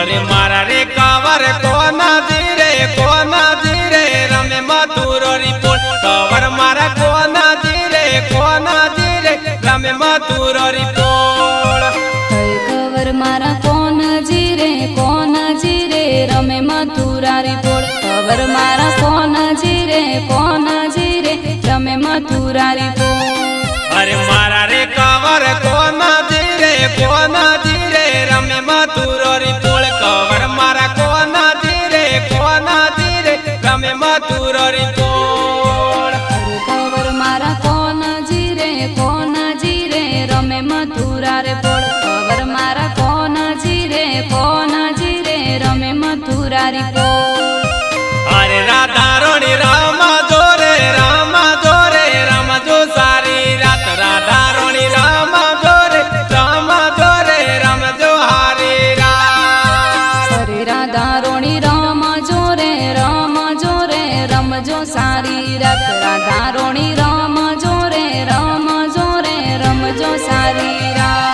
अरे मारा रे कावर कोना जीरे रमे मथुरोरी पोल कावर मारा कोना जीरे रमे मथुरोरी पोल कावर मारा कोना जीरे रमे मथुरारी पोल कावर मारा कोना जीरे रमे मथुरारी पोल अरे मारा रे कावर कोना जीरे रमे मथुरोरी पोल कावर मारा कोना जीरे रमे मथुरोरी पोल कावर मारा कोना जीरे रमे मथुरारे पोल कावर मारा कोना जीरे रमे मथुरारी पोल अरे राधा रोणी राम जो सारी रात राधा रोणी राम जो हारी रात अरे राधा रोणी राम जो सारी रात राधा रोणी राम जो सारी रात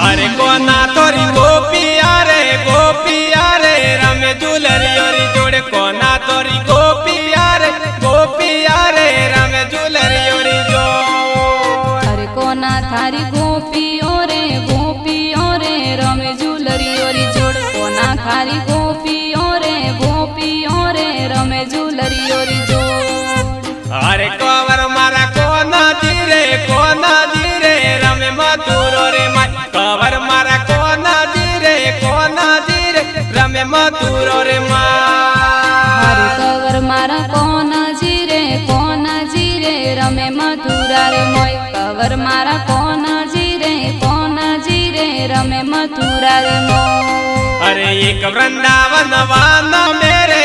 अरे कोना तोरी गोपिया रे रमे झूलरी ओरी जोड़े कोना तोरी गोपिया रे रमे झूलरी ओरी जोड़ अरे कोना थारी गोपियो रे रमे झूलरी ओरी जोड़ कोना थारी गोपियो रे रमे झूलरी ओरी जोड़ अरे कावर मारा कोना जीरे रमे मथुरोरे माई कावर मारा कोना जीरे रमे मथुरोरे माई अरे कावर मारा कोना जीरे रमे मथुरारे मोय कावर मारा कोना जीरे रमे मथुरारे मोय अरे एक वृंदावन वाना मेरे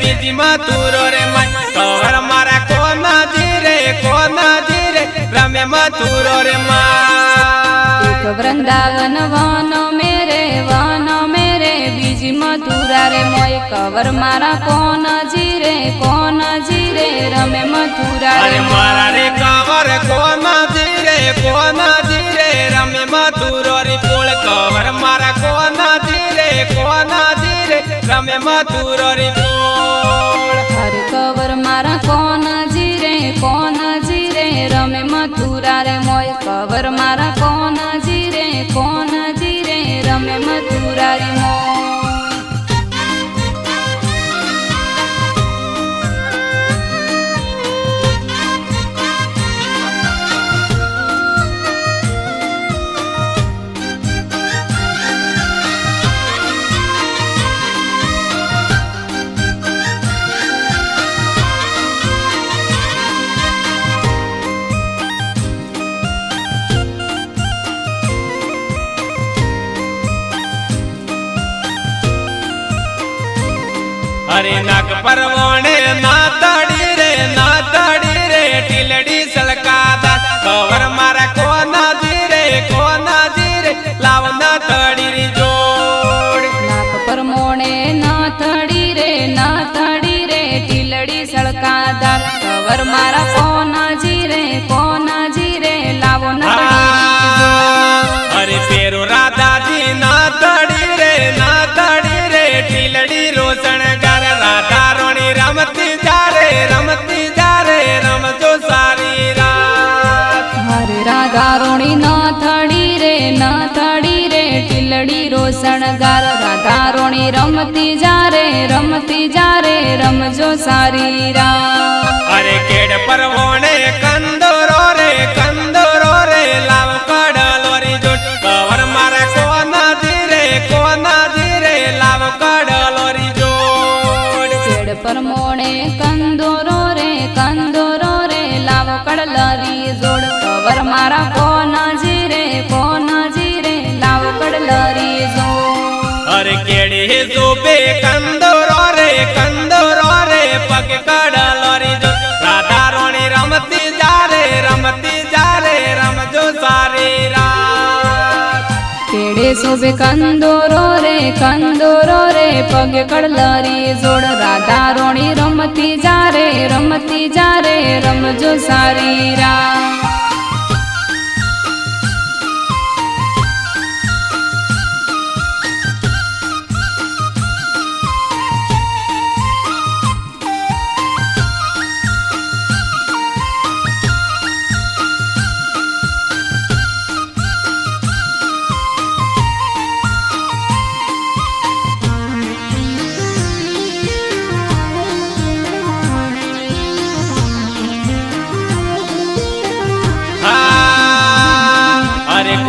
बीजी मथुरोरे माई कावर मारा कोना जीरे रमे मथुरोरे माई एक वृंदावन वान मेरे बीजी मथुरारे मोय कावर मारा कोना जीरे रमे मथुरारे अरे मारा रे कावर कोना जीरे रमे मथुरोरी पोल कावर मारा कोना जीरे रमे मथुरोरी पोल अरे कावर मारा कोना जीरे रमे मथुरारे मोय कावर मारा कोना जीरे रमे मथुरारी मोय अरे नाक परवोणे ना तड़ी रे टिलड़ी सलकादा कावर मारा कोना जीरे लाव ना तड़ी री जोड़ नाक पर मोणे ना तड़ी रे टिलड़ी सड़कादार कावर मारा कोना जीरे लावो ना अरे पेरो राधा जी ना तड़ी रे टिलड़ी रोशन गर राधा रोणी रमती जा रे रम जो सारी रात हरे राधा रोणी ना थड़ी रे टिलड़ी रोशन गार राधा रोणी रमती जा रे रम जो सारी रात अरे केड़ पर होने कंदोरो रे लाव कडलोरी जोट कावर मारा कोना जीरे लाव कडलोरी जोट केड़ पर मोणे कंदोरो रे लाव कडलरी जोड़ कावर मारा कोना जीरे लाव कडलरी શોભે કંદોરો રે પગે કડલરી જોડ રાધા રોણી રમતી જારે રમજો સારી રા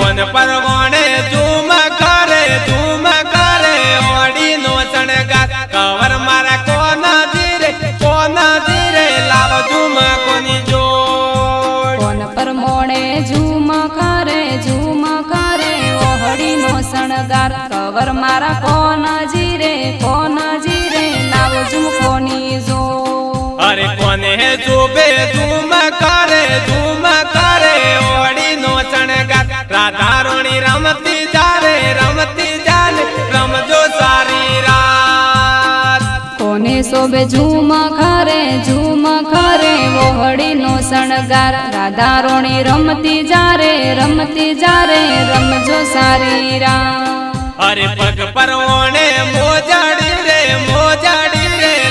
કોન પરવોણે ઝૂમ કરે ઓડી નો શણગાર કવર મારા કોન ધીરે લાવ ઝૂમ કોની જોડ કોન પર મોણે ઝૂમ કરે ઓહડી નો શણગાર કવર મારા કોન જીરે લાવ ઝૂમ કોની જોડ અરે કોને જોબે ઝૂમ કરે ઓડી નો શણગાર રાધા રોણી રમતી જારે રમજો સારી રાત કોને શોભે ઝૂમ ખરે ઓહડી નો શણગાર રાધા રોણી રમતી જારે રમજો સારી રા અરે પગ પરવોણે મોજાડી રે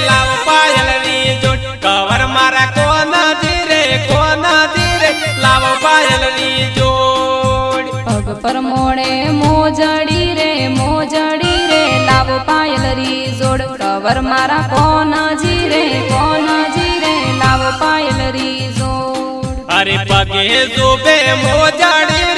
લાવ પાયલની જોડ કવર મારા કોન ધીરે લાવ પાયલની જોડ પગ પર મોડે મોજડી રે લાવ પાયલરી જોડ કવર મારા કોન જીરે લાવ પાયલરી જોડ અરે પગે જોબે મોજાડી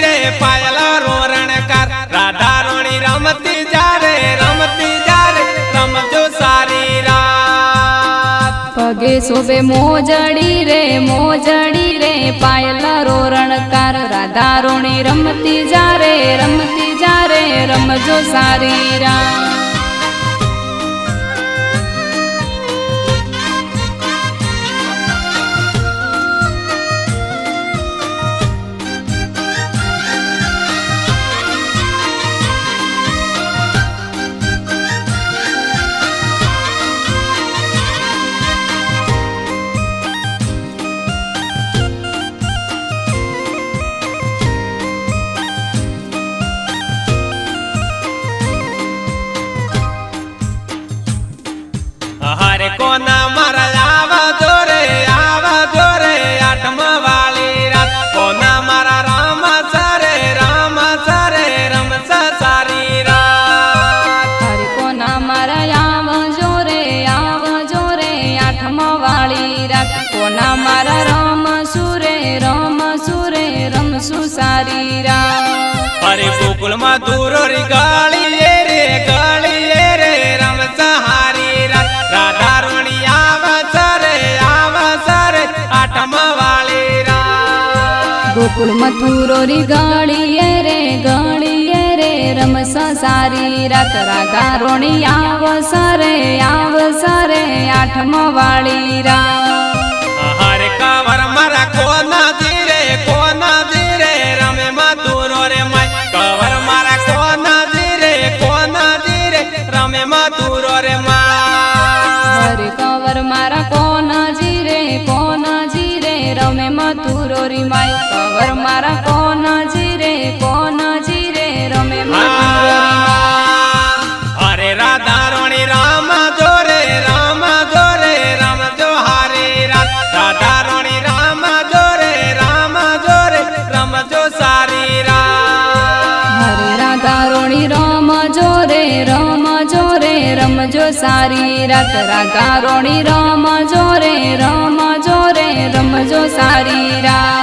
રે પાયલ રોરણકાર રાધા રોણી રમતી જારે રમજો સારી રાત પગે શોભે મોજડી રે પાયલ રોરણકાર રાધા રોણી રમતી જારે રમજો સારી રા હરે કોના મારા આવા જોરે આઠમ વાળી રાત કોના મારા રામ સરે રમસા સારી રાત હરે કોના મારા આવ જોરે આઠમ વાળી રાત કોના મારા રમસુ સારી રા હરે ગોકુળમાં દૂરો રી ગાળી રે રમસા હારી રાત રાધા રોણી આવસરે આઠમ વાળી રાત ગોકુળ મથુરો રી ગાળીએ રે રમસા સારી રાત રાધા રોણી આવસરે આઠમ વાળી રા હરે કવર મારા કોન ધીરે રમે મધુરો રે માય કવર મારા કોન ધીરે રમે મધુરો રે માય હરે કવર મારા કોન જીરે રમે મથુરો રી માય કવર મારા કોન જીરે રમે મથુરો રી માય હરે રાધા રોણી રામ જોરે રમજો હારી રાત રાધા રોણી રામ જોરે રમજો સારી રાત હરે રાધા રોણી રમજો રમજો સારી રાત રાધા રોણી રમજો રે રમજો સારી રાત